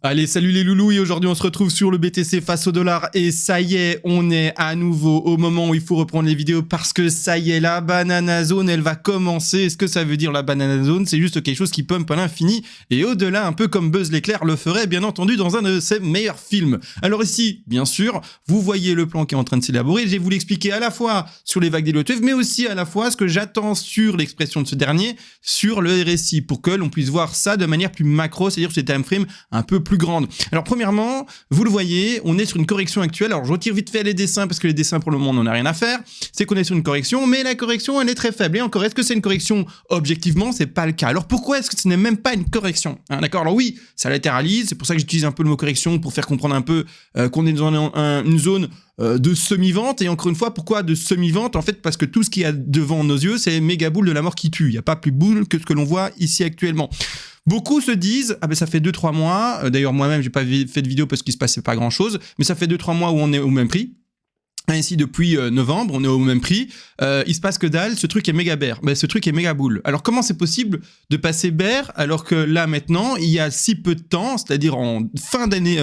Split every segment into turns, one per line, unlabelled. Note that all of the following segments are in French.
Allez, salut les loulous, et aujourd'hui on se retrouve sur le BTC face au dollar, et ça y est, on est à nouveau au moment où il faut reprendre les vidéos parce que ça y est, la banana zone, elle va commencer. Ce que ça veut dire la banana zone, c'est juste quelque chose qui pump à l'infini et au-delà, un peu comme Buzz l'éclair le ferait bien entendu dans un de ses meilleurs films. Alors ici, bien sûr, vous voyez le plan qui est en train de s'élaborer, je vais vous l'expliquer à la fois sur les vagues d'Elliott Wave, mais aussi à la fois ce que j'attends sur l'expression de ce dernier, sur le RSI, pour que l'on puisse voir ça de manière plus macro, c'est-à-dire sur ces time frames un peu plus grande. Alors premièrement, vous le voyez, on est sur une correction actuelle. Alors je retire vite fait les dessins parce que les dessins pour le moment on n'en a rien à faire. C'est qu'on est sur une correction, mais la correction elle est très faible. Et encore, est-ce que c'est une correction? Objectivement, c'est pas le cas. Alors pourquoi est-ce que ce n'est même pas une correction, hein, d'accord? Alors oui, ça latéralise, c'est pour ça que j'utilise un peu le mot correction pour faire comprendre un peu qu'on est dans une zone de semi-vente. Et encore une fois, pourquoi de semi-vente? En fait, parce que tout ce qu'il y a devant nos yeux, c'est méga boule de la mort qui tue. Il n'y a pas plus boule que ce que l'on voit ici actuellement. Beaucoup se disent, ah ben ça fait 2-3 mois, d'ailleurs moi-même j'ai pas fait de vidéo parce qu'il se passait pas grand-chose, mais ça fait 2-3 mois où on est au même prix. Ainsi, depuis novembre, on est au même prix. Il se passe que dalle, ce truc est méga bear. Ben, ce truc est méga boule. Alors, comment c'est possible de passer bear alors que là, maintenant, il y a si peu de temps, c'est-à-dire en fin d'année,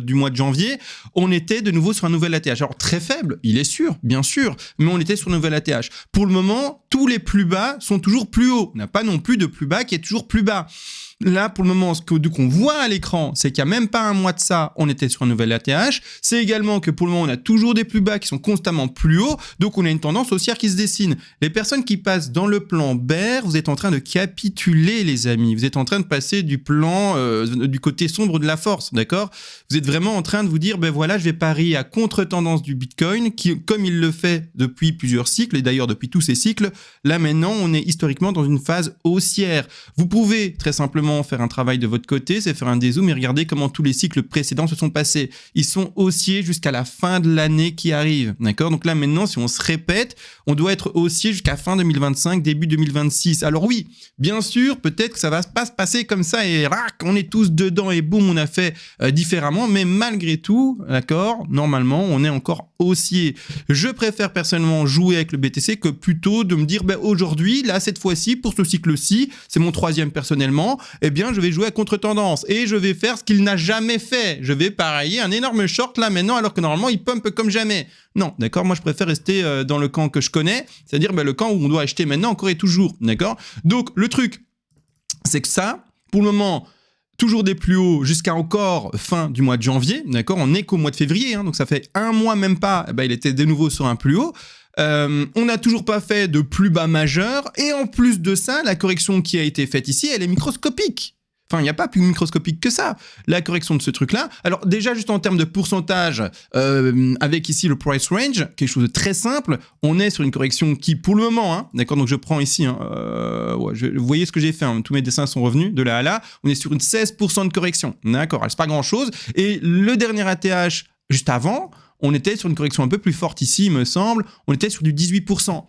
du mois de janvier, on était de nouveau sur un nouvel ATH. Alors, très faible, il est sûr, bien sûr, mais on était sur un nouvel ATH. Pour le moment, tous les plus bas sont toujours plus hauts. On n'a pas non plus de plus bas qui est toujours plus bas. Là, pour le moment, ce qu'on voit à l'écran, c'est qu'il n'y a même pas un mois de ça, on était sur un nouvel ATH. C'est également que pour le moment, on a toujours des plus bas qui sont constamment plus hauts. Donc, on a une tendance haussière qui se dessine. Les personnes qui passent dans le plan bear, vous êtes en train de capituler, les amis. Vous êtes en train de passer du plan, du côté sombre de la force, d'accord? Vous êtes vraiment en train de vous dire, ben voilà, je vais parier à contre-tendance du Bitcoin, qui, comme il le fait depuis plusieurs cycles, et d'ailleurs depuis tous ces cycles, là maintenant, on est historiquement dans une phase haussière. Vous pouvez très simplement faire un travail de votre côté, c'est faire un dézoom et regarder comment tous les cycles précédents se sont passés. Ils sont haussiers jusqu'à la fin de l'année qui arrive, d'accord? Donc là maintenant, si on se répète, on doit être haussier jusqu'à fin 2025, début 2026. Alors oui, bien sûr, peut-être que ça va pas se passer comme ça et rac, on est tous dedans et boum, on a fait différemment, mais malgré tout, d'accord, normalement, on est encore haussier. Je préfère personnellement jouer avec le BTC que plutôt de me dire, ben aujourd'hui, là, cette fois-ci, pour ce cycle-ci, c'est mon troisième personnellement, eh bien, je vais jouer à contre-tendance et je vais faire ce qu'il n'a jamais fait. Je vais parier un énorme short là maintenant, alors que normalement, il pump comme jamais. Non, d'accord, moi je préfère rester dans le camp que je connais, c'est-à-dire le camp où on doit acheter maintenant encore et toujours, d'accord? Donc, le truc, c'est que ça, pour le moment, toujours des plus hauts jusqu'à encore fin du mois de janvier, d'accord? On n'est qu'au mois de février, hein, donc ça fait un mois même pas, il était de nouveau sur un plus haut. On n'a toujours pas fait de plus bas majeur, et en plus de ça, la correction qui a été faite ici, elle est microscopique. Enfin, il n'y a pas plus microscopique que ça, la correction de ce truc-là. Alors déjà, juste en termes de pourcentage, avec ici le price range, quelque chose de très simple, on est sur une correction qui, pour le moment, hein, d'accord, donc je prends ici, hein, vous voyez ce que j'ai fait, hein, tous mes dessins sont revenus de là à là, on est sur une 16% de correction, d'accord, c'est pas grand-chose, et le dernier ATH, juste avant, on était sur une correction un peu plus forte ici, il me semble, on était sur du 18%.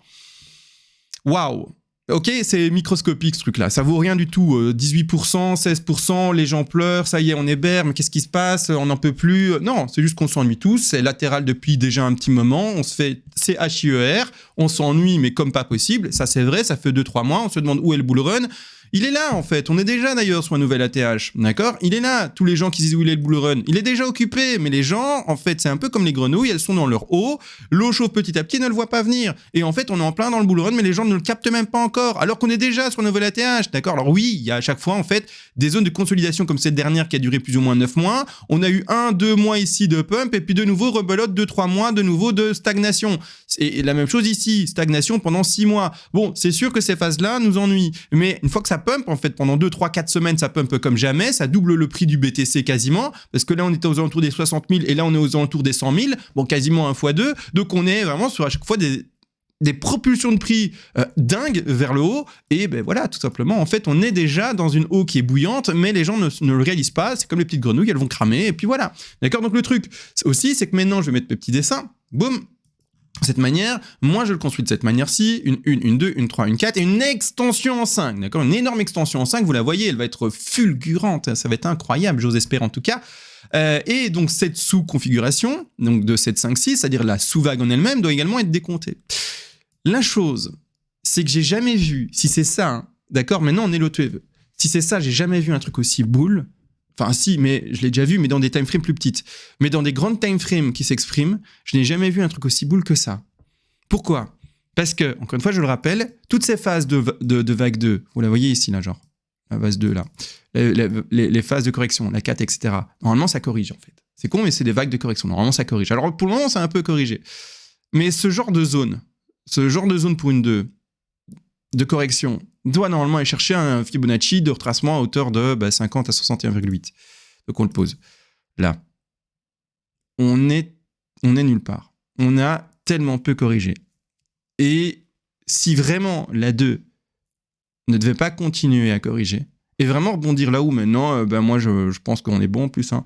Waouh! Ok, c'est microscopique ce truc-là, ça vaut rien du tout, 18%, 16%, les gens pleurent, ça y est, on est bear, mais qu'est-ce qui se passe, on n'en peut plus. Non, c'est juste qu'on s'ennuie tous, c'est latéral depuis déjà un petit moment, on se fait CHIER, on s'ennuie mais comme pas possible, ça c'est vrai, ça fait 2-3 mois, on se demande où est le bull run. Il est là en fait, on est déjà d'ailleurs sur un nouvel ATH, d'accord? Il est là, tous les gens qui disent où il est le bull run, il est déjà occupé, mais les gens, en fait, c'est un peu comme les grenouilles, elles sont dans leur eau, l'eau chauffe petit à petit, ne le voit pas venir, et en fait, on est en plein dans le bull run, mais les gens ne le captent même pas encore, alors qu'on est déjà sur un nouvel ATH, d'accord? Alors oui, il y a à chaque fois, en fait, des zones de consolidation comme cette dernière qui a duré plus ou moins 9 mois, on a eu 1-2 mois ici de pump, et puis de nouveau rebelote 2-3 mois, de nouveau de stagnation. Et la même chose ici, stagnation pendant 6 mois. Bon, c'est sûr que ces phases-là nous ennuient, mais une fois que ça pump, en fait, pendant 2, 3, 4 semaines, ça pump comme jamais, ça double le prix du BTC quasiment, parce que là, on était aux alentours des 60 000, et là, on est aux alentours des 100 000, bon, quasiment 1 x 2, donc on est vraiment sur à chaque fois des propulsions de prix dingues vers le haut, et ben voilà, tout simplement, en fait, on est déjà dans une eau qui est bouillante, mais les gens ne le réalisent pas, c'est comme les petites grenouilles, elles vont cramer, et puis voilà. D'accord? Donc le truc aussi, c'est que maintenant, je vais mettre mes petits dessins, boum, cette manière, moi je le construis de cette manière-ci, une 2, une 3, une 4 et une extension en 5, d'accord? Une énorme extension en 5, vous la voyez, elle va être fulgurante, ça va être incroyable, j'ose espérer en tout cas. Et donc cette sous-configuration, donc de cette 5-6, c'est-à-dire la sous-vague en elle-même, doit également être décomptée. La chose, c'est que j'ai jamais vu, si c'est ça, hein, d'accord, maintenant on est Elliott Wave, si c'est ça, j'ai jamais vu un truc aussi boule Enfin, si, mais je l'ai déjà vu, mais dans des time frames plus petites. Mais dans des grandes time frames qui s'expriment, je n'ai jamais vu un truc aussi boule que ça. Pourquoi ? Parce que, encore une fois, je le rappelle, toutes ces phases de vague 2, vous la voyez ici, là, genre, la phase 2, là, les phases de correction, la 4, etc. Normalement, ça corrige, en fait. C'est con, mais c'est des vagues de correction. Normalement, ça corrige. Alors, pour le moment, c'est un peu corrigé. Mais ce genre de zone pour une 2, de correction, doit normalement aller chercher un Fibonacci de retracement à hauteur de 50 à 61,8. Donc on le pose. Là. On est nulle part. On a tellement peu corrigé. Et si vraiment la 2 ne devait pas continuer à corriger, et vraiment rebondir là où maintenant, moi je pense qu'on est bon en plus, hein,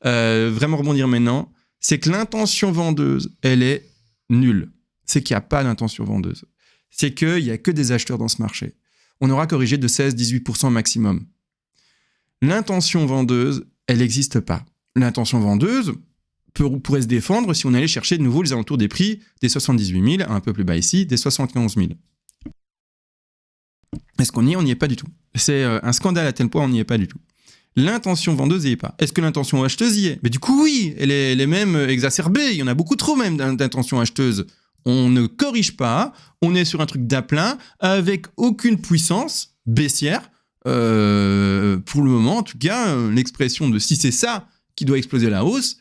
vraiment rebondir maintenant, c'est que l'intention vendeuse, elle est nulle. C'est qu'il n'y a pas d'intention vendeuse. C'est qu'il n'y a que des acheteurs dans ce marché. On aura corrigé de 16-18% maximum. L'intention vendeuse, elle n'existe pas. L'intention vendeuse pourrait se défendre si on allait chercher de nouveau les alentours des prix des 78 000, un peu plus bas ici, des 71 000. Est-ce qu'on y est ? On n'y est pas du tout. C'est un scandale à tel point, on n'y est pas du tout. L'intention vendeuse n'y est pas. Est-ce que l'intention acheteuse y est ? Mais du coup, oui, elle est même exacerbée. Il y en a beaucoup trop même d'intention acheteuse. On ne corrige pas, on est sur un truc d'aplat avec aucune puissance baissière. Pour le moment, en tout cas, l'expression de si c'est ça qui doit exploser la hausse,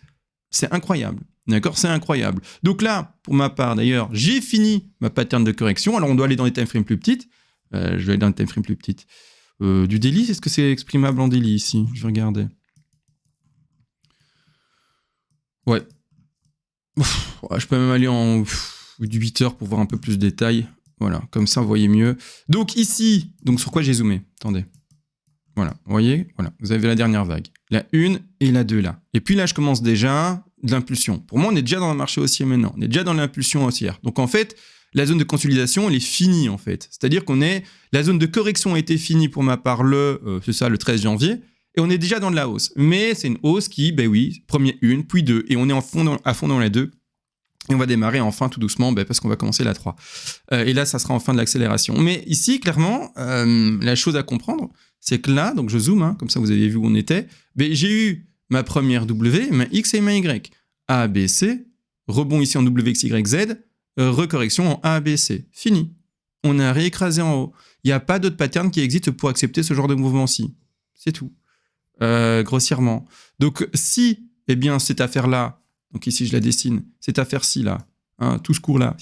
c'est incroyable. D'accord ? C'est incroyable. Donc là, pour ma part d'ailleurs, j'ai fini ma pattern de correction. Alors on doit aller dans les time frames plus petites. Je vais aller dans les time frames plus petites. Du daily, est-ce que c'est exprimable en daily ici ? Je vais regarder. Ouais. Je peux même aller en du 8 heures pour voir un peu plus de détails. Voilà, comme ça, vous voyez mieux. Donc ici, sur quoi j'ai zoomé ? Attendez. Voilà, vous voyez ? Voilà, vous avez la dernière vague. La 1 et la 2 là. Et puis là, je commence déjà de l'impulsion. Pour moi, on est déjà dans le marché haussier maintenant. On est déjà dans l'impulsion haussière. Donc en fait, la zone de consolidation, elle est finie en fait. C'est-à-dire la zone de correction a été finie pour ma part le 13 janvier. Et on est déjà dans de la hausse. Mais c'est une hausse qui, premier 1, puis 2. Et on est à fond dans les 2. Et on va démarrer enfin tout doucement parce qu'on va commencer la 3. Et là, ça sera enfin de l'accélération. Mais ici, clairement, la chose à comprendre, c'est que là, donc je zoome, comme ça vous avez vu où on était, j'ai eu ma première W, ma X et ma Y. A, B, C, rebond ici en W, X, Y, Z, recorrection en A, B, C. Fini. On a réécrasé en haut. Il n'y a pas d'autre pattern qui existe pour accepter ce genre de mouvement-ci. C'est tout. Grossièrement. Donc si, cette affaire-là, donc ici je la dessine, cette affaire-ci là, tout ce cours-là,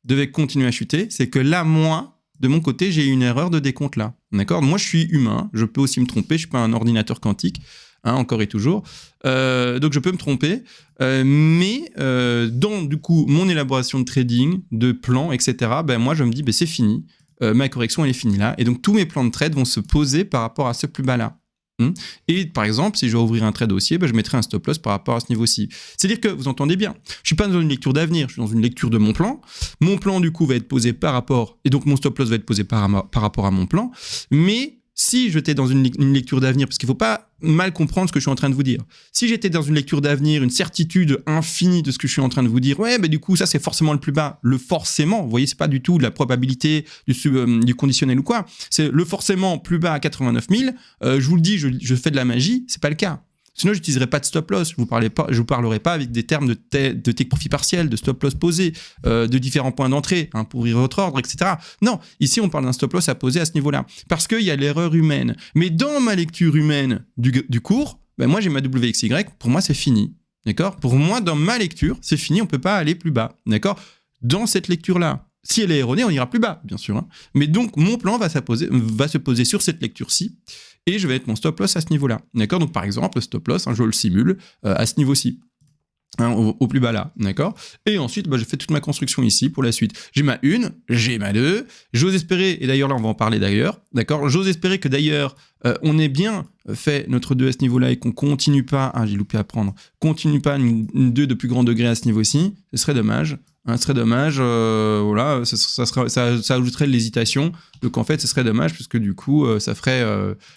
devait continuer à chuter, c'est que là, moi, de mon côté, j'ai eu une erreur de décompte là. D'accord ? Moi, je suis humain, je peux aussi me tromper, je ne suis pas un ordinateur quantique, encore et toujours. Donc je peux me tromper, mais dans du coup mon élaboration de trading, de plan, etc., moi je me dis c'est fini, ma correction elle est finie là, et donc tous mes plans de trade vont se poser par rapport à ce plus bas là. Et par exemple, si je dois ouvrir un trade haussier, je mettrai un stop loss par rapport à ce niveau-ci. C'est-à-dire que, vous entendez bien, je ne suis pas dans une lecture d'avenir, je suis dans une lecture de mon plan. Mon plan, du coup, va être posé par rapport, et donc mon stop loss va être posé par rapport à mon plan. Mais si j'étais dans une lecture d'avenir, parce qu'il ne faut pas mal comprendre ce que je suis en train de vous dire. Si j'étais dans une lecture d'avenir, une certitude infinie de ce que je suis en train de vous dire, du coup, ça, c'est forcément le plus bas. Le forcément, vous voyez, c'est pas du tout de la probabilité du conditionnel ou quoi. C'est le forcément plus bas à 89 000. Je vous le dis, je fais de la magie, c'est pas le cas. Sinon, je n'utiliserai pas de stop loss. Je vous parlerai pas avec des termes de take profit partiel, de stop loss posé, de différents points d'entrée pour ouvrir votre ordre, etc. Non, ici, on parle d'un stop loss à poser à ce niveau-là. Parce qu'il y a l'erreur humaine. Mais dans ma lecture humaine du cours, moi, j'ai ma WXY. Pour moi, c'est fini. D'accord ? Pour moi, dans ma lecture, c'est fini. On ne peut pas aller plus bas. D'accord ? Dans cette lecture-là, si elle est erronée, on ira plus bas, bien sûr. Mais donc, mon plan va se poser sur cette lecture-ci. Et je vais être mon stop loss à ce niveau-là. D'accord ? Donc, par exemple, le stop loss, je le simule à ce niveau-ci. Au plus bas là. D'accord ? Et ensuite, je fais toute ma construction ici pour la suite. J'ai ma 1, j'ai ma 2. J'ose espérer, et d'ailleurs là, on va en parler d'ailleurs. D'accord ? J'ose espérer que d'ailleurs, on ait bien fait notre 2 à ce niveau-là et qu'on continue pas... j'ai loupé à prendre. Continue pas une 2 de plus grand degré à ce niveau-ci. Ce serait dommage. Ce serait dommage, voilà, ça ajouterait de l'hésitation. Donc en fait, ce serait dommage puisque du coup, ça ferait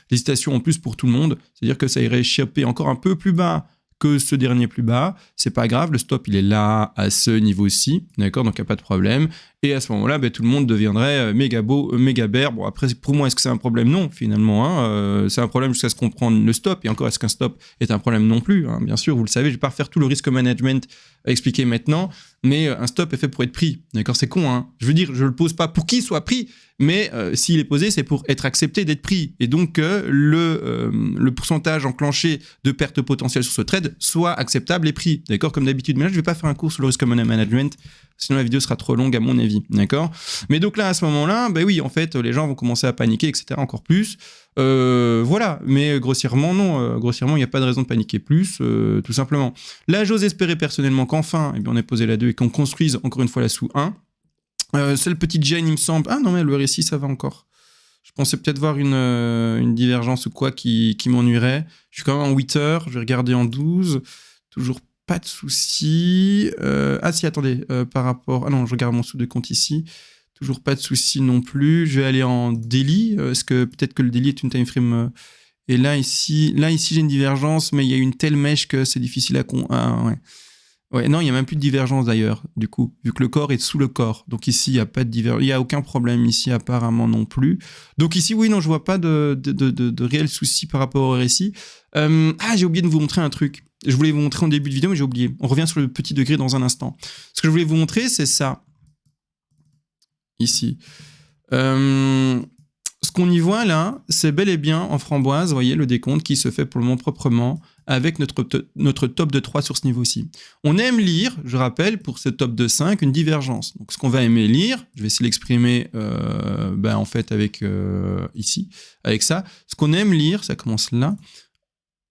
l'hésitation en plus pour tout le monde. C'est-à-dire que ça irait échapper encore un peu plus bas que ce dernier plus bas. C'est pas grave, le stop il est là à ce niveau-ci, d'accord, donc il n'y a pas de problème. Et à ce moment-là, tout le monde deviendrait méga beau, méga bear. Bon, après, pour moi, est-ce que c'est un problème? Non, finalement. Hein, c'est un problème jusqu'à ce qu'on prenne le stop. Et encore, est-ce qu'un stop est un problème non plus, hein? Bien sûr, vous le savez, je ne vais pas refaire tout le risque management à expliquer maintenant, mais un stop est fait pour être pris. D'accord, c'est con, hein. Je veux dire, je ne le pose pas pour qu'il soit pris, mais s'il est posé, c'est pour être accepté d'être pris. Et donc, le pourcentage enclenché de perte potentielle sur ce trade soit acceptable et pris. D'accord, comme d'habitude. Mais là, je ne vais pas faire un cours sur le risk management, sinon la vidéo sera trop longue à mon avis. D'accord. Mais donc là, à ce moment-là, oui, en fait, les gens vont commencer à paniquer, etc. encore plus. Voilà, mais grossièrement, non. Grossièrement, il n'y a pas de raison de paniquer plus, tout simplement. Là, j'ose espérer personnellement qu'enfin, on ait posé la 2 et qu'on construise encore une fois la sous 1. C'est le petit Jane, il me semble. Ah non, mais le RSI, ça va encore. Je pensais peut-être voir une divergence ou quoi qui m'ennuierait. Je suis quand même en 8 heures, je vais regarder en 12. Toujours pas de soucis. Ah si, attendez, par rapport... Ah non, je regarde mon sous de compte ici. Toujours pas de soucis non plus. Je vais aller en daily. Est-ce que peut-être que le daily est une time frame... Et là, ici, j'ai une divergence, mais il y a une telle mèche que c'est difficile à... Ah, ouais. Ouais, non, il n'y a même plus de divergence d'ailleurs, du coup, vu que le corps est sous le corps. Donc ici, il n'y a pas de divergence. Il n'y a aucun problème ici, apparemment non plus. Donc ici, oui, non, je ne vois pas de réel souci par rapport au RSI. J'ai oublié de vous montrer un truc. Je voulais vous montrer en début de vidéo, mais j'ai oublié. On revient sur le petit degré dans un instant. Ce que je voulais vous montrer, c'est ça. Ici. Ce qu'on y voit là, c'est bel et bien en framboise, vous voyez, le décompte qui se fait pour le moment proprement avec notre top de 3 sur ce niveau-ci. On aime lire, je rappelle, pour ce top de 5, une divergence. Donc ce qu'on va aimer lire, je vais essayer de l'exprimer en fait avec ici, avec ça. Ce qu'on aime lire, ça commence là.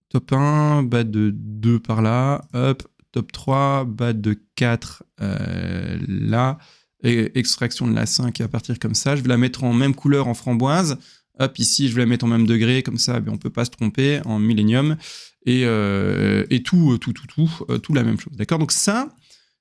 Top 1, bas de 2 par là, hop, top 3, bas de 4 là. Et extraction de la 5 à partir comme ça. Je vais la mettre en même couleur en framboise. Hop, ici, je vais la mettre en même degré. Comme ça, on ne peut pas se tromper en millénium. Et tout la même chose. D'accord? Donc ça,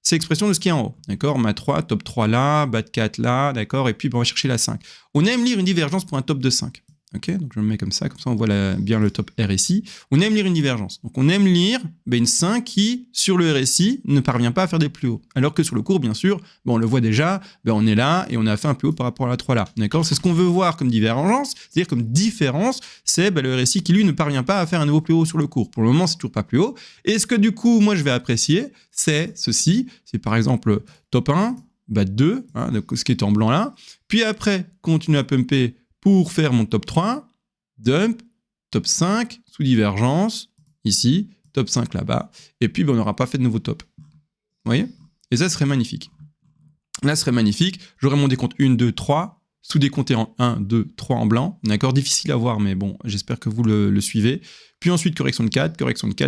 c'est l'expression de ce qui est en haut. D'accord? Ma 3, top 3 là, bas de 4 là. D'accord? Et puis, on va chercher la 5. On aime lire une divergence pour un top de 5. Ok, donc je me mets comme ça on voit bien le top RSI. On aime lire une divergence. Donc on aime lire une 5 qui, sur le RSI, ne parvient pas à faire des plus hauts. Alors que sur le cours, bien sûr, on le voit déjà, on est là et on a fait un plus haut par rapport à la 3 là. D'accord? C'est ce qu'on veut voir comme divergence, c'est-à-dire comme différence, c'est le RSI qui, lui, ne parvient pas à faire un nouveau plus haut sur le cours. Pour le moment, c'est toujours pas plus haut. Et ce que du coup, moi, je vais apprécier, c'est ceci. C'est par exemple top 1, bas de 2, hein, donc ce qui est en blanc là. Puis après, continue à pumper pour faire mon top 3, dump, top 5, sous divergence, ici, top 5 là-bas, et puis on n'aura pas fait de nouveau top. Vous voyez? Et ça serait magnifique. Là, ce serait magnifique. J'aurais mon décompte 1, 2, 3, sous-décompté en 1, 2, 3 en blanc. D'accord? Difficile à voir, mais bon, j'espère que vous le suivez. Puis ensuite, correction de 4,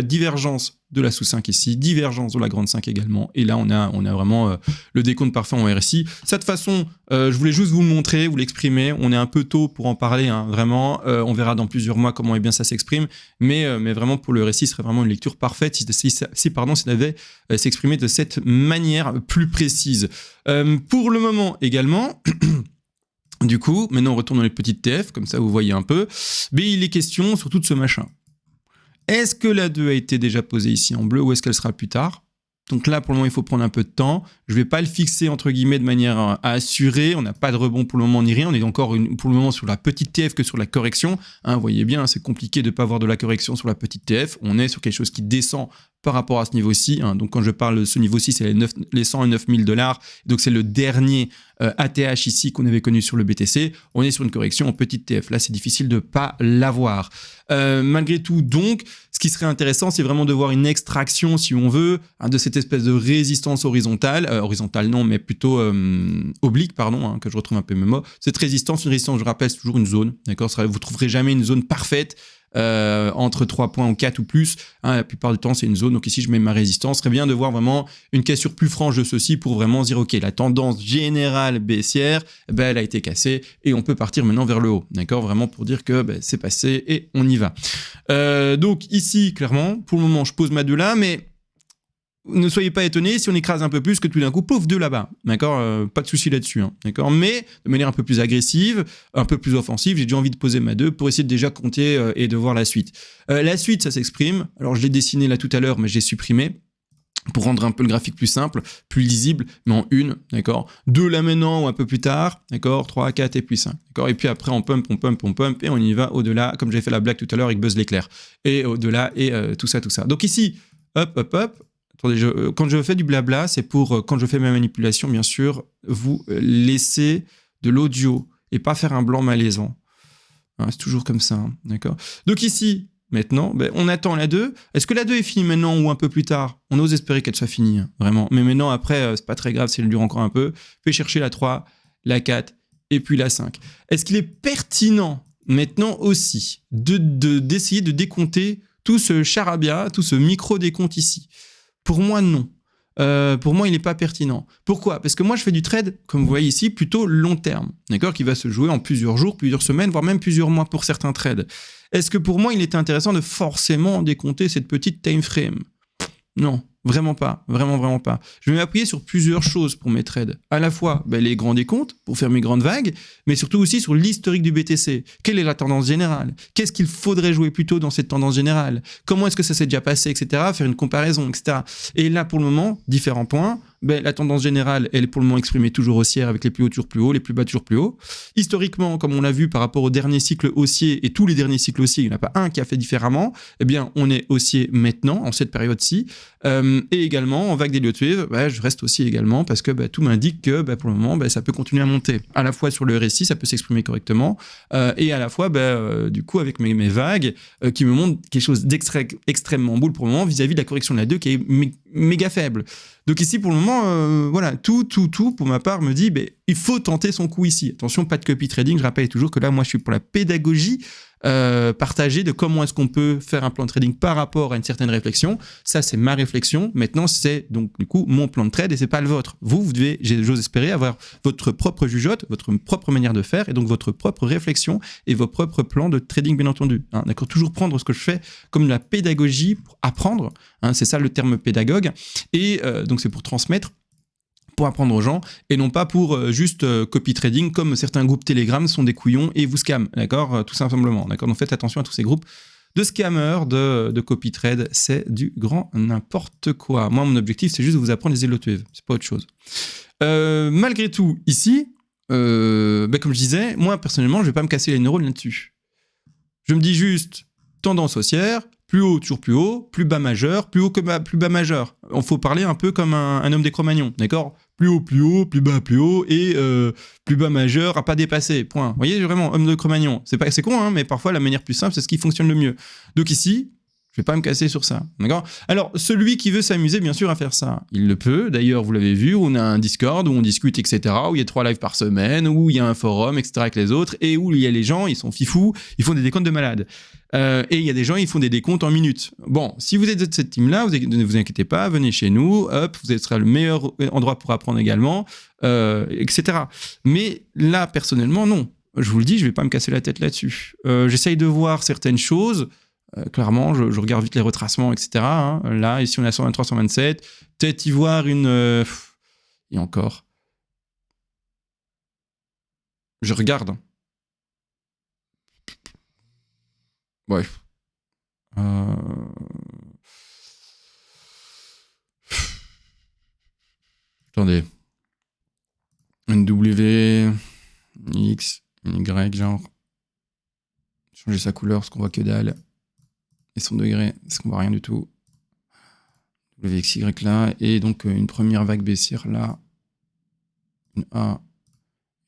divergence de la sous-5 ici, divergence de la grande 5 également. Et là, on a vraiment le décompte parfait en RSI. De cette façon, je voulais juste vous le montrer, vous l'exprimer. On est un peu tôt pour en parler, hein, vraiment. On verra dans plusieurs mois comment bien ça s'exprime. Mais vraiment, pour le RSI, ce serait vraiment une lecture parfaite si ça devait s'exprimer de cette manière plus précise. Pour le moment également... Du coup, maintenant on retourne dans les petites TF, comme ça vous voyez un peu. Mais il est question surtout de ce machin. Est-ce que la 2 a été déjà posée ici en bleu ou est-ce qu'elle sera plus tard? Donc là, pour le moment, il faut prendre un peu de temps. Je ne vais pas le fixer, entre guillemets, de manière à assurer. On n'a pas de rebond pour le moment ni rien. On est encore pour le moment sur la petite TF que sur la correction. Hein, vous voyez bien, c'est compliqué de ne pas avoir de la correction sur la petite TF. On est sur quelque chose qui descend par rapport à ce niveau-ci. Hein. Donc quand je parle de ce niveau-ci, c'est les 109 000 $. Donc c'est le dernier ATH ici qu'on avait connu sur le BTC. On est sur une correction en petite TF. Là, c'est difficile de ne pas l'avoir. Malgré tout, donc, ce qui serait intéressant, c'est vraiment de voir une extraction, si on veut, hein, de cette espèce de résistance horizontale. Horizontale, non, mais plutôt oblique, pardon, hein, que je retrouve un peu mes mots. Cette résistance, je rappelle, c'est toujours une zone. D'accord? Vous ne trouverez jamais une zone parfaite. Entre 3 points ou 4 ou plus, hein, la plupart du temps c'est une zone, donc ici je mets ma résistance. Ce serait bien de voir vraiment une cassure plus franche de ceci pour vraiment dire ok, la tendance générale baissière, elle a été cassée et on peut partir maintenant vers le haut, d'accord, vraiment pour dire que c'est passé et on y va. Donc ici clairement, pour le moment je pose ma 2 là, mais ne soyez pas étonnés si on écrase un peu plus que tout d'un coup, pouf, 2 là-bas, d'accord, pas de souci là-dessus, hein, d'accord, mais de manière un peu plus agressive, un peu plus offensive, j'ai déjà envie de poser ma 2 pour essayer de déjà compter et de voir la suite. La suite, ça s'exprime, alors je l'ai dessiné là tout à l'heure, mais j'ai supprimé. pour rendre un peu le graphique plus simple, plus lisible, mais en une, d'accord. 2 là maintenant ou un peu plus tard, d'accord. 3, 4 et puis 5, d'accord. Et puis après on pump et on y va au-delà, comme j'ai fait la blague tout à l'heure avec Buzz l'éclair. Et au-delà et tout ça. Donc ici, hop. Attendez, quand je fais du blabla, c'est pour, quand je fais ma manipulation, bien sûr, vous laisser de l'audio et pas faire un blanc malaisant. Hein, c'est toujours comme ça, hein, d'accord. Donc ici, maintenant, on attend la 2. Est-ce que la 2 est finie maintenant ou un peu plus tard? On ose espérer qu'elle soit finie, hein, vraiment. Mais maintenant, après, c'est pas très grave si elle dure encore un peu. Fais chercher la 3, la 4 et puis la 5. Est-ce qu'il est pertinent maintenant aussi d'essayer de décompter tout ce charabia, tout ce micro-décompte ici? Pour moi, non. Pour moi, il n'est pas pertinent. Pourquoi? Parce que moi, je fais du trade, comme vous voyez ici, plutôt long terme, d'accord, qui va se jouer en plusieurs jours, plusieurs semaines, voire même plusieurs mois pour certains trades. Est-ce que pour moi, il était intéressant de forcément décompter cette petite time frame? Non, vraiment pas, vraiment pas. Je vais m'appuyer sur plusieurs choses pour mes trades. À la fois les grands décomptes pour faire mes grandes vagues, mais surtout aussi sur l'historique du BTC. Quelle est la tendance générale? Qu'est-ce qu'il faudrait jouer plutôt dans cette tendance générale? Comment est-ce que ça s'est déjà passé, etc. Faire une comparaison, etc. Et là, pour le moment, différents points. La tendance générale, elle est pour le moment exprimée toujours haussière avec les plus hauts toujours plus hauts, les plus bas toujours plus hauts. Historiquement, comme on l'a vu par rapport au dernier cycle haussier et tous les derniers cycles haussiers, il n'y en a pas un qui a fait différemment, eh bien, on est haussier maintenant, en cette période-ci. Et également, en vague d'Elliott Wave, je reste haussier également parce que tout m'indique que pour le moment, ça peut continuer à monter. À la fois sur le RSI, ça peut s'exprimer correctement, et à la fois, du coup, avec mes vagues qui me montrent quelque chose d'extrêmement boule pour le moment vis-à-vis de la correction de la 2 qui est méga faible. Donc ici, pour le moment, voilà, tout, pour ma part, me dit, il faut tenter son coup ici. Attention, pas de copy trading. Je rappelle toujours que là, moi, je suis pour la pédagogie partagée de comment est-ce qu'on peut faire un plan de trading par rapport à une certaine réflexion. Ça, c'est ma réflexion. Maintenant, c'est donc, du coup, mon plan de trade et c'est pas le vôtre. Vous devez, j'ose espérer, avoir votre propre jugeote, votre propre manière de faire et donc votre propre réflexion et vos propres plans de trading, bien entendu. Hein, d'accord, toujours prendre ce que je fais comme de la pédagogie pour apprendre. Hein, c'est ça le terme pédagogue. Et donc, c'est pour transmettre, pour apprendre aux gens, et non pas pour juste copy trading, comme certains groupes Telegram sont des couillons et vous scamment, d'accord, tout simplement, d'accord. Donc faites attention à tous ces groupes de scammers, de copy trade, c'est du grand n'importe quoi. Moi, mon objectif, c'est juste de vous apprendre les Elliott Wave, c'est pas autre chose. Malgré tout, ici, comme je disais, moi, personnellement, je vais pas me casser les neurones là-dessus. Je me dis juste, tendance haussière, plus haut, toujours plus haut, plus bas majeur, plus haut que plus bas majeur. Il faut parler un peu comme un homme des Cro-Magnons, d'accord? Plus haut, plus bas, plus haut, et plus bas majeur à pas dépasser, point. Vous voyez, vraiment, homme de Cro-Magnon. C'est con, hein, mais parfois, la manière plus simple, c'est ce qui fonctionne le mieux. Donc ici, je vais pas me casser sur ça, d'accord? Alors, celui qui veut s'amuser, bien sûr, à faire ça, il le peut. D'ailleurs, vous l'avez vu, on a un Discord où on discute, etc., où il y a 3 lives par semaine, où il y a un forum, etc., avec les autres, et où il y a les gens, ils sont fifous, ils font des décomptes de malades. Et il y a des gens, ils font des décomptes en minutes. Bon, si vous êtes de cette team-là, ne vous inquiétez pas, venez chez nous, hop, vous serez le meilleur endroit pour apprendre également, etc. Mais là, personnellement, non. Je vous le dis, je vais pas me casser la tête là-dessus. J'essaye de voir certaines choses. Clairement, je regarde vite les retracements, etc. Hein. Là, ici, on a 123, 127. Peut-être y voir une... Et encore. Je regarde. Ouais. Attendez. Une W, une X, une Y, genre. Changer sa couleur, parce qu'on voit que dalle. Et son degré, parce qu'on voit rien du tout. WXY là. Et donc, une première vague baissière là. Une A,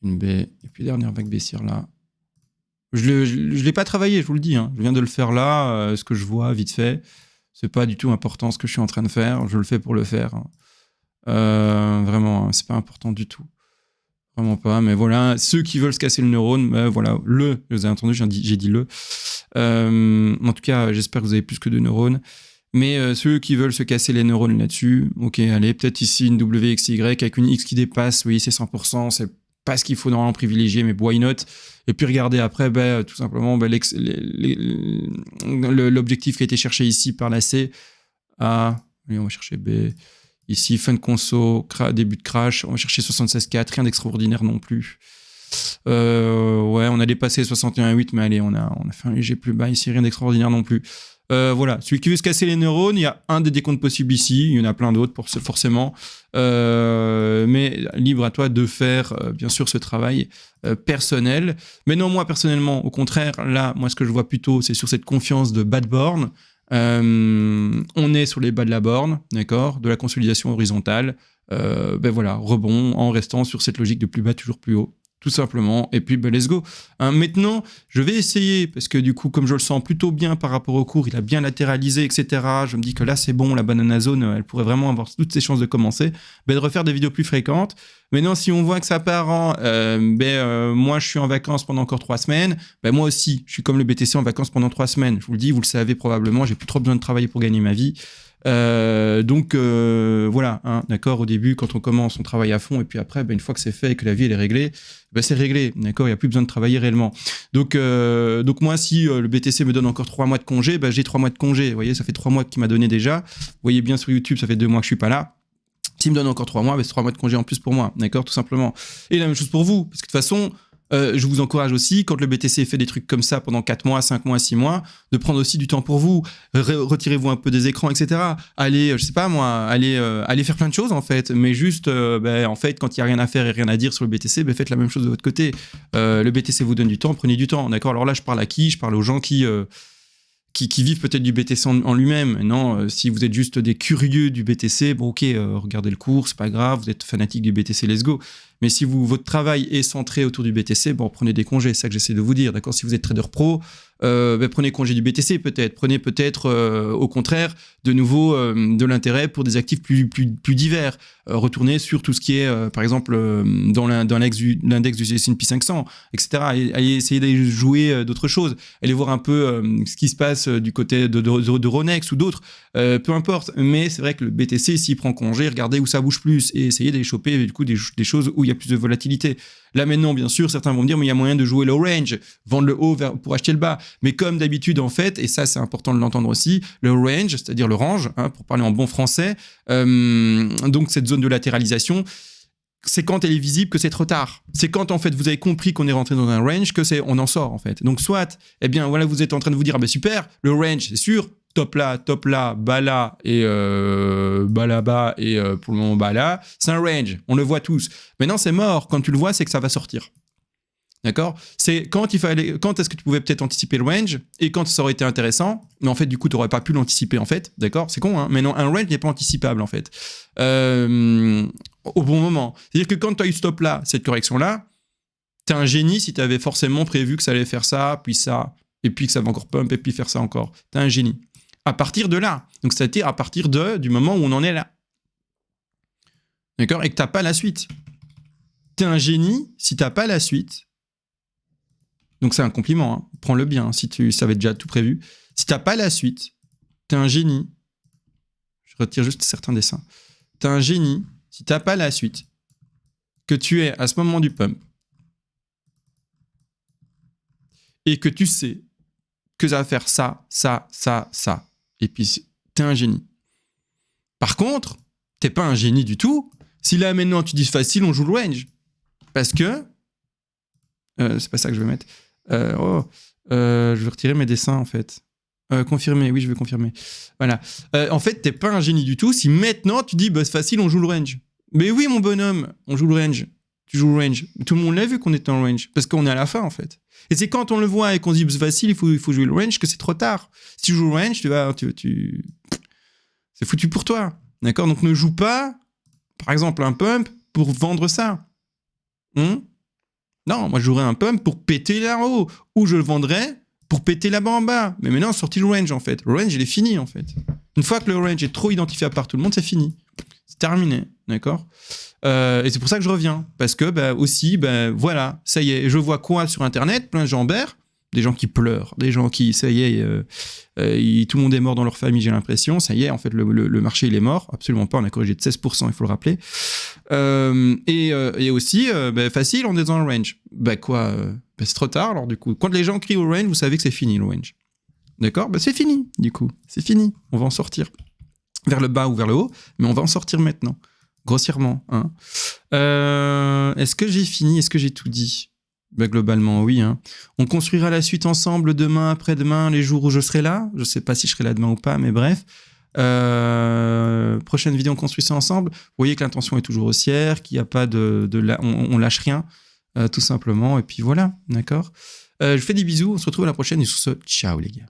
une B. Et puis, dernière vague baissière là. Je l'ai pas travaillé, je vous le dis. Hein. Je viens de le faire là, ce que je vois vite fait. C'est pas du tout important ce que je suis en train de faire. Je le fais pour le faire. Vraiment, c'est pas important du tout. Vraiment pas. Mais voilà, ceux qui veulent se casser le neurone, voilà, vous avez entendu, j'ai dit le. En tout cas, j'espère que vous avez plus que 2 neurones. Mais ceux qui veulent se casser les neurones là-dessus, ok, allez, peut-être ici une WXY avec une X qui dépasse, oui, c'est 100%, c'est pas ce qu'il faut normalement privilégier, mais why not? Et puis regardez après, tout simplement, l'objectif qui a été cherché ici par la C, A, oui, on va chercher B, ici, fin de conso, début de crash, on va chercher 76,4, rien d'extraordinaire non plus. Ouais, on a dépassé 61,8, mais allez, on a fait un léger plus bas ici, rien d'extraordinaire non plus. Voilà, celui qui veut se casser les neurones, il y a un des décomptes possibles ici, il y en a plein d'autres forcément, mais libre à toi de faire bien sûr ce travail personnel. Mais non, moi personnellement, au contraire, là, moi ce que je vois plutôt, c'est sur cette confiance de bas de borne. On est sur les bas de la borne, d'accord, de la consolidation horizontale. Ben voilà, rebond en restant sur cette logique de plus bas toujours plus haut. Tout simplement, et puis let's go. Maintenant, je vais essayer, parce que du coup, comme je le sens plutôt bien par rapport au cours, il a bien latéralisé, etc. Je me dis que là, c'est bon, la banana zone, elle pourrait vraiment avoir toutes ses chances de commencer, de refaire des vidéos plus fréquentes. Maintenant, si on voit que ça part moi, je suis en vacances pendant encore 3 semaines, moi aussi, je suis comme le BTC en vacances pendant 3 semaines. Je vous le dis, vous le savez probablement, j'ai plus trop besoin de travailler pour gagner ma vie. Donc voilà, hein, d'accord, au début quand on commence on travaille à fond et puis après une fois que c'est fait et que la vie elle est réglée, c'est réglé, d'accord, il n'y a plus besoin de travailler réellement. Donc moi si le BTC me donne encore 3 mois de congé, j'ai 3 mois de congé, vous voyez, ça fait 3 mois qu'il m'a donné déjà, vous voyez bien sur YouTube ça fait 2 mois que je suis pas là. S'il me donne encore 3 mois, c'est 3 mois de congé en plus pour moi, d'accord, tout simplement. Et la même chose pour vous, parce que de toute façon je vous encourage aussi, quand le BTC fait des trucs comme ça pendant 4 mois, 5 mois, 6 mois, de prendre aussi du temps pour vous. Retirez-vous un peu des écrans, etc. Allez, je sais pas moi, allez faire plein de choses en fait. Mais juste, en fait, quand il n'y a rien à faire et rien à dire sur le BTC, faites la même chose de votre côté. Le BTC vous donne du temps, prenez du temps, d'accord. Alors là, je parle à qui ? Je parle aux gens qui vivent peut-être du BTC en lui-même. Non, si vous êtes juste des curieux du BTC, bon ok, regardez le cours, c'est pas grave, vous êtes fanatique du BTC, let's go. Mais si votre travail est centré autour du BTC, prenez des congés, c'est ça que j'essaie de vous dire, d'accord ? Si vous êtes trader pro, prenez congé du BTC peut-être. Prenez peut-être, au contraire, de nouveau de l'intérêt pour des actifs plus divers. Retournez sur tout ce qui est, par exemple, dans l'index du S&P 500, etc. Allez essayer d'aller jouer d'autres choses. Allez voir un peu ce qui se passe du côté de Ronex ou d'autres. Peu importe. Mais c'est vrai que le BTC, s'il prend congé, regardez où ça bouge plus et essayez d'aller choper du coup des choses où il y a plus de volatilité. Là maintenant, bien sûr, certains vont me dire mais il y a moyen de jouer le range, vendre le haut pour acheter le bas. Mais comme d'habitude, en fait, et ça c'est important de l'entendre aussi, le range, c'est-à-dire le range, hein, pour parler en bon français, donc cette zone de latéralisation, c'est quand elle est visible que c'est trop tard. C'est quand en fait vous avez compris qu'on est rentré dans un range que on en sort en fait. Donc soit, voilà, vous êtes en train de vous dire super, le range c'est sûr. Top là, bas là et bas là-bas et pour le moment bas là. C'est un range, on le voit tous. Maintenant, c'est mort. Quand tu le vois, c'est que ça va sortir. D'accord ? C'est quand est-ce que tu pouvais peut-être anticiper le range et quand ça aurait été intéressant, mais en fait, du coup, tu n'aurais pas pu l'anticiper en fait. D'accord ? C'est con, hein ? Mais non, un range n'est pas anticipable en fait. Au bon moment. C'est-à-dire que quand tu as eu ce stop là, cette correction-là, tu es un génie si tu avais forcément prévu que ça allait faire ça, puis ça, et puis que ça va encore pump, et puis faire ça encore. Tu es un génie. À partir de là. Donc, c'est-à-dire à partir du moment où on en est là. D'accord ? Et que tu n'as pas la suite. Tu es un génie si tu n'as pas la suite. Donc, c'est un compliment. Hein. Prends-le bien si tu savais déjà tout prévu. Si tu n'as pas la suite, tu es un génie. Je retire juste certains dessins. Tu es un génie si tu n'as pas la suite. Que tu es à ce moment du pump. Et que tu sais que ça va faire ça, ça, ça, ça. Et puis, t'es un génie. Par contre, t'es pas un génie du tout. Si là, maintenant, tu dis facile, on joue le range. Parce que... c'est pas ça que je vais mettre. Je vais retirer mes dessins, en fait. Confirmer, oui, je vais confirmer. Voilà. En fait, t'es pas un génie du tout si maintenant, tu dis, c'est facile, on joue le range. Mais oui, mon bonhomme, on joue le range. Tu joues le range. Tout le monde l'a vu qu'on était en range. Parce qu'on est à la fin, en fait. Et c'est quand on le voit et qu'on se dit c'est facile, il faut jouer le range que c'est trop tard. Si tu joues le range, c'est foutu pour toi. D'accord ? Donc ne joue pas, par exemple, un pump pour vendre ça. Non, moi je jouerais un pump pour péter là en haut. Ou je le vendrais pour péter là-bas en bas. Mais maintenant, sorti le range en fait. Le range, il est fini en fait. Une fois que le range est trop identifiable par tout le monde, c'est fini. C'est terminé. D'accord ? Et c'est pour ça que je reviens. Parce que, aussi, voilà, ça y est. Je vois quoi sur Internet ? Plein de gens berts, des gens qui pleurent, des gens qui, ça y est, tout le monde est mort dans leur famille, j'ai l'impression. Ça y est, en fait, le marché, il est mort. Absolument pas, on a corrigé de 16%, il faut le rappeler. Et aussi, facile, on est dans le range. C'est trop tard, alors du coup. Quand les gens crient au range, vous savez que c'est fini, le range. D'accord ? C'est fini, du coup. C'est fini. On va en sortir. Vers le bas ou vers le haut, mais on va en sortir maintenant. Grossièrement. Hein. Est-ce que j'ai fini ? Est-ce que j'ai tout dit ? Bah, globalement, oui. Hein. On construira la suite ensemble demain, après-demain, les jours où je serai là. Je sais pas si je serai là demain ou pas, mais bref. Prochaine vidéo, on construit ça ensemble. Vous voyez que l'intention est toujours haussière, qu'il n'y a pas on lâche rien, tout simplement. Et puis voilà, d'accord. Je vous fais des bisous. On se retrouve à la prochaine. Et sur ce, ciao les gars.